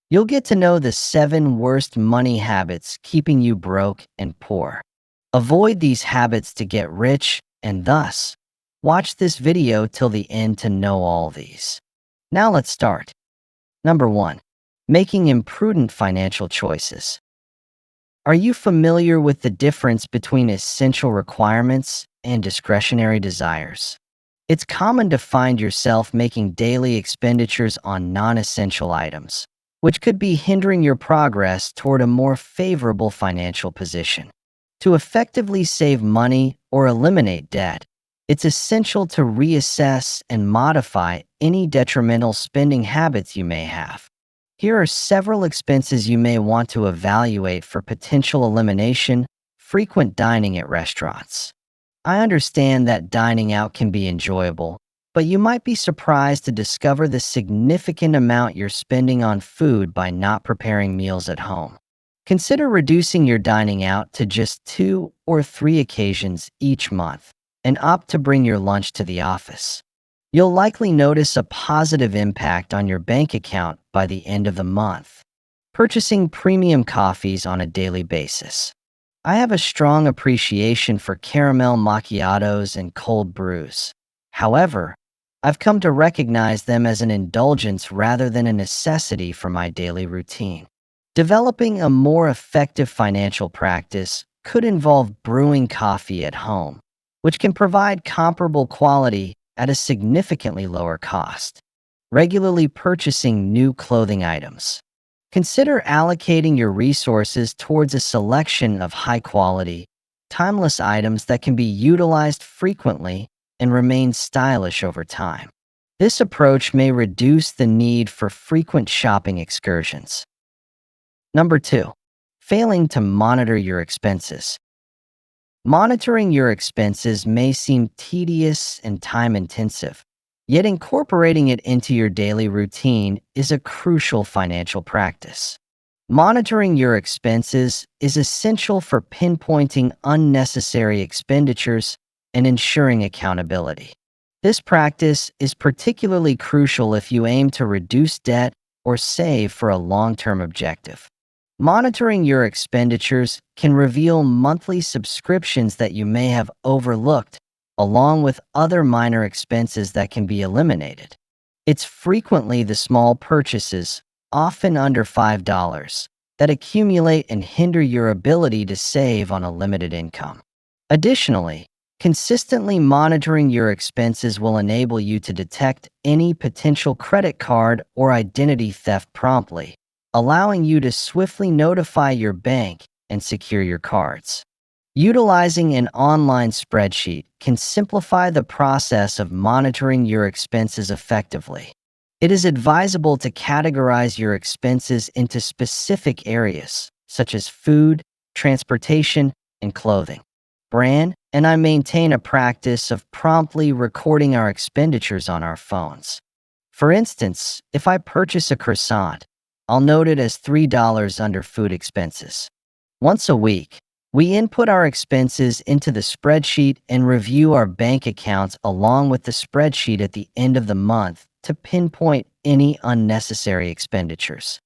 You'll get to know the 7 worst money habits keeping you broke and poor. Avoid these habits to get rich, and thus, watch this video till the end to know all these. Now let's start. Number 1. Making imprudent financial choices. Are you familiar with the difference between essential requirements and discretionary desires? It's common to find yourself making daily expenditures on non-essential items, which could be hindering your progress toward a more favorable financial position. To effectively save money or eliminate debt, it's essential to reassess and modify any detrimental spending habits you may have. Here are several expenses you may want to evaluate for potential elimination. Frequent dining at restaurants. I understand that dining out can be enjoyable, but you might be surprised to discover the significant amount you're spending on food by not preparing meals at home. Consider reducing your dining out to just 2 or 3 occasions each month and opt to bring your lunch to the office. You'll likely notice a positive impact on your bank account by the end of the month. Purchasing premium coffees on a daily basis. I have a strong appreciation for caramel macchiatos and cold brews. However, I've come to recognize them as an indulgence rather than a necessity for my daily routine. Developing a more effective financial practice could involve brewing coffee at home, which can provide comparable quality at a significantly lower cost. Regularly purchasing new clothing items. Consider allocating your resources towards a selection of high-quality, timeless items that can be utilized frequently and remain stylish over time. This approach may reduce the need for frequent shopping excursions. Number 2. Failing to monitor your expenses. Monitoring your expenses may seem tedious and time-intensive, yet incorporating it into your daily routine is a crucial financial practice. Monitoring your expenses is essential for pinpointing unnecessary expenditures and ensuring accountability. This practice is particularly crucial if you aim to reduce debt or save for a long-term objective. Monitoring your expenditures can reveal monthly subscriptions that you may have overlooked, along with other minor expenses that can be eliminated. It's frequently the small purchases, often under $5, that accumulate and hinder your ability to save on a limited income. Additionally, consistently monitoring your expenses will enable you to detect any potential credit card or identity theft promptly, allowing you to swiftly notify your bank and secure your cards. Utilizing an online spreadsheet can simplify the process of monitoring your expenses effectively. It is advisable to categorize your expenses into specific areas, such as food, transportation, and clothing. Brand and I maintain a practice of promptly recording our expenditures on our phones. For instance, if I purchase a croissant, I'll note it as $3 under food expenses. Once a week, we input our expenses into the spreadsheet and review our bank accounts along with the spreadsheet at the end of the month to pinpoint any unnecessary expenditures.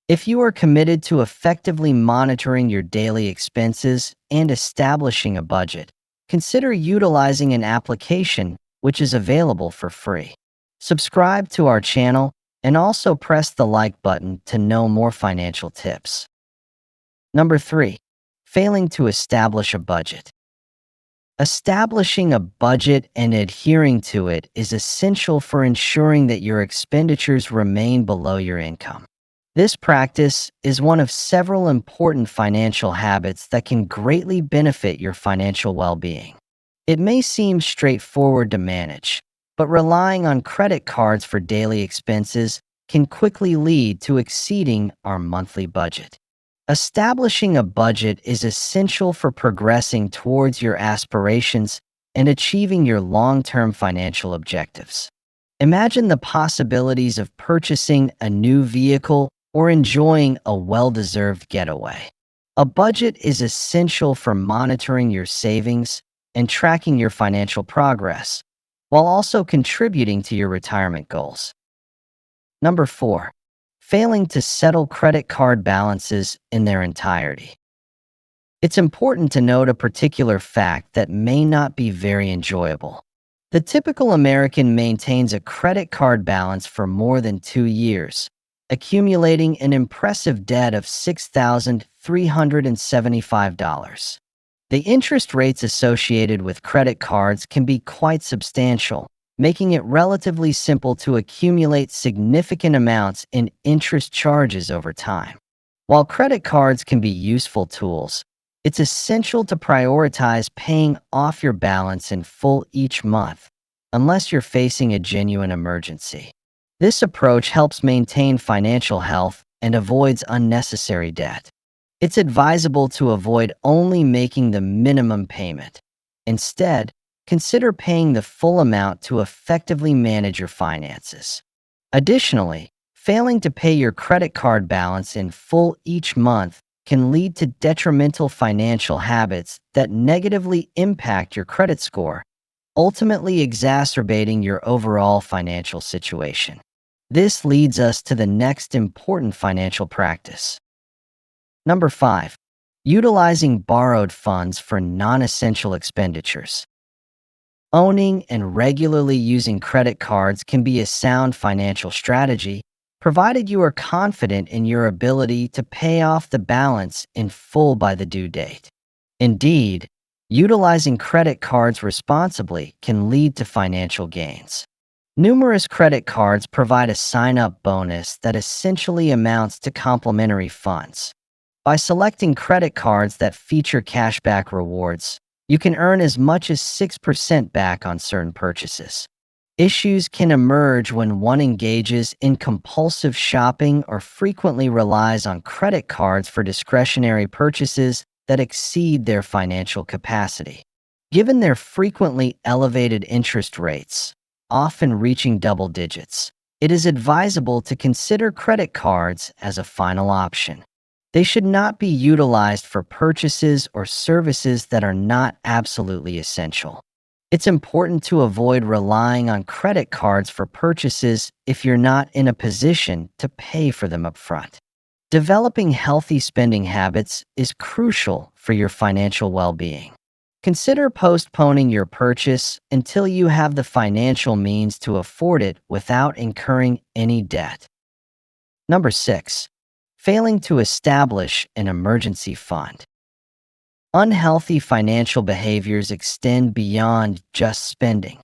If you are committed to effectively monitoring your daily expenses and establishing a budget, consider utilizing an application which is available for free. Subscribe to our channel and also press the like button to know more financial tips. Number 3. Failing to establish a budget. Establishing a budget and adhering to it is essential for ensuring that your expenditures remain below your income. This practice is one of several important financial habits that can greatly benefit your financial well-being. It may seem straightforward to manage, but relying on credit cards for daily expenses can quickly lead to exceeding our monthly budget. Establishing a budget is essential for progressing towards your aspirations and achieving your long-term financial objectives. Imagine the possibilities of purchasing a new vehicle or enjoying a well-deserved getaway. A budget is essential for monitoring your savings and tracking your financial progress, while also contributing to your retirement goals. Number 4. failing to settle credit card balances in their entirety. It's important to note a particular fact that may not be very enjoyable. The typical American maintains a credit card balance for more than 2 years, accumulating an impressive debt of $6,375. The interest rates associated with credit cards can be quite substantial, making it relatively simple to accumulate significant amounts in interest charges over time. While credit cards can be useful tools, it's essential to prioritize paying off your balance in full each month, unless you're facing a genuine emergency. This approach helps maintain financial health and avoids unnecessary debt. It's advisable to avoid only making the minimum payment. Instead, consider paying the full amount to effectively manage your finances. Additionally, failing to pay your credit card balance in full each month can lead to detrimental financial habits that negatively impact your credit score, ultimately exacerbating your overall financial situation. This leads us to the next important financial practice. Number 5. Utilizing borrowed funds for non-essential expenditures. Owning and regularly using credit cards can be a sound financial strategy, provided you are confident in your ability to pay off the balance in full by the due date. Indeed, utilizing credit cards responsibly can lead to financial gains. Numerous credit cards provide a sign-up bonus that essentially amounts to complimentary funds. By selecting credit cards that feature cashback rewards, you can earn as much as 6% back on certain purchases. Issues can emerge when one engages in compulsive shopping or frequently relies on credit cards for discretionary purchases that exceed their financial capacity. Given their frequently elevated interest rates, often reaching double digits, it is advisable to consider credit cards as a final option. They should not be utilized for purchases or services that are not absolutely essential. It's important to avoid relying on credit cards for purchases if you're not in a position to pay for them upfront. Developing healthy spending habits is crucial for your financial well-being. Consider postponing your purchase until you have the financial means to afford it without incurring any debt. Number 6. Failing to establish an emergency fund. Unhealthy financial behaviors extend beyond just spending.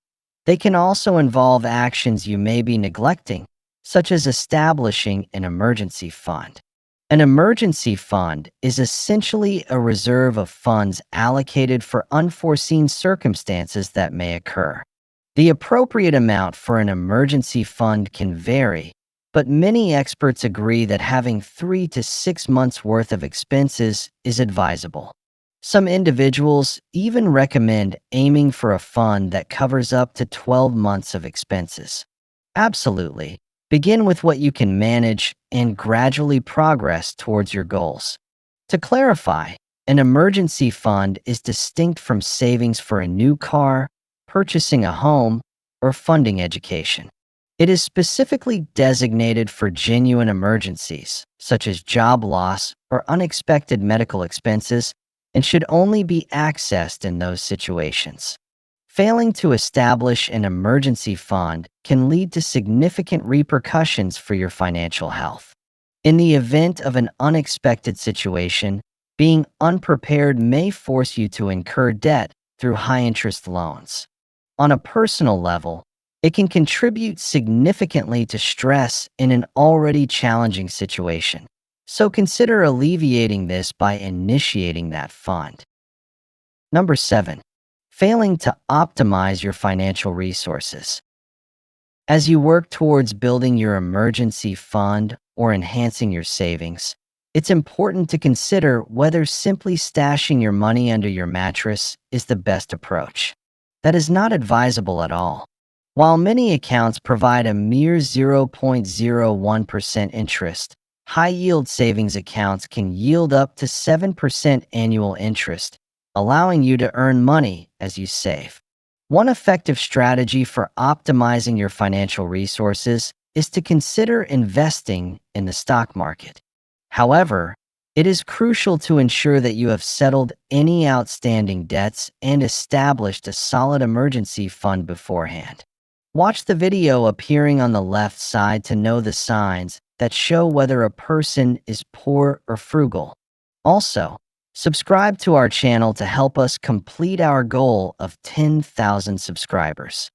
They can also involve actions you may be neglecting, such as establishing an emergency fund. An emergency fund is essentially a reserve of funds allocated for unforeseen circumstances that may occur. The appropriate amount for an emergency fund can vary, but many experts agree that having 3 to 6 months' worth of expenses is advisable. Some individuals even recommend aiming for a fund that covers up to 12 months of expenses. Absolutely. Begin with what you can manage and gradually progress towards your goals. To clarify, an emergency fund is distinct from savings for a new car, purchasing a home, or funding education. It is specifically designated for genuine emergencies, such as job loss or unexpected medical expenses, and should only be accessed in those situations. Failing to establish an emergency fund can lead to significant repercussions for your financial health. In the event of an unexpected situation, being unprepared may force you to incur debt through high-interest loans. On a personal level, it can contribute significantly to stress in an already challenging situation. So consider alleviating this by initiating that fund. Number 7. Failing to optimize your financial resources. As you work towards building your emergency fund or enhancing your savings, it's important to consider whether simply stashing your money under your mattress is the best approach. That is not advisable at all. While many accounts provide a mere 0.01% interest, high-yield savings accounts can yield up to 7% annual interest, allowing you to earn money as you save. One effective strategy for optimizing your financial resources is to consider investing in the stock market. However, it is crucial to ensure that you have settled any outstanding debts and established a solid emergency fund beforehand. Watch the video appearing on the left side to know the signs that show whether a person is poor or frugal. Also, subscribe to our channel to help us complete our goal of 10,000 subscribers.